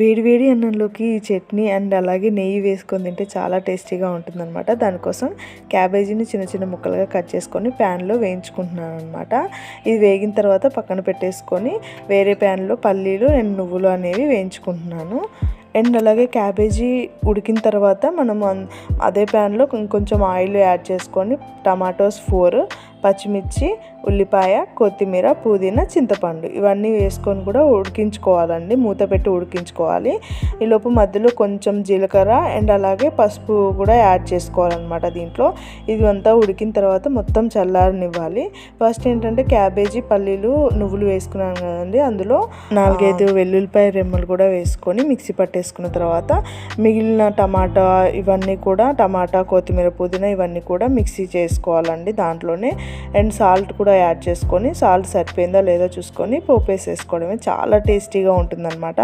వేడి వేడి అన్నంలోకి ఈ చట్నీ అండ్ అలాగే నెయ్యి వేసుకొని తింటే చాలా టేస్టీగా ఉంటుందన్నమాట. దానికోసం క్యాబేజీని చిన్న చిన్న ముక్కలుగా కట్ చేసుకొని ప్యాన్లో వేయించుకుంటున్నాను అనమాట. ఇది వేగిన తర్వాత పక్కన పెట్టేసుకొని వేరే ప్యాన్లో పల్లీలు అండ్ నువ్వులు అనేవి వేయించుకుంటున్నాను. అండ్ అలాగే క్యాబేజీ ఉడికిన తర్వాత మనం అదే ప్యాన్లో ఇంకొంచెం ఆయిల్ యాడ్ చేసుకొని టమాటోస్ 4, పచ్చిమిర్చి, ఉల్లిపాయ, కొత్తిమీర, పుదీనా, చింతపండు ఇవన్నీ వేసుకొని కూడా ఉడికించుకోవాలండి. మూత పెట్టి ఉడికించుకోవాలి. ఈలోపు మధ్యలో కొంచెం జీలకర్ర అండ్ అలాగే పసుపు కూడా యాడ్ చేసుకోవాలన్నమాట దీంట్లో. ఇది అంతా ఉడికిన తర్వాత మొత్తం చల్లారనివ్వాలి. ఫస్ట్ ఏంటంటే క్యాబేజీ, పల్లీలు, నువ్వులు వేసుకున్నాను కదండి, అందులో 4-5 వెల్లుల్లిపాయ రెమ్మలు కూడా వేసుకొని మిక్సీ పట్టేసుకున్న తర్వాత మిగిలిన టమాటా, కొత్తిమీర, పుదీనా ఇవన్నీ కూడా మిక్సీ చేసుకోవాలండి దాంట్లోనే. అండ్ సాల్ట్ కూడా యాడ్ చేసుకొని సాల్ట్ సరిపోయిందా లేదా చూసుకొని పోపు వేసేసుకోవడమే. చాలా టేస్టీగా ఉంటుందన్నమాట.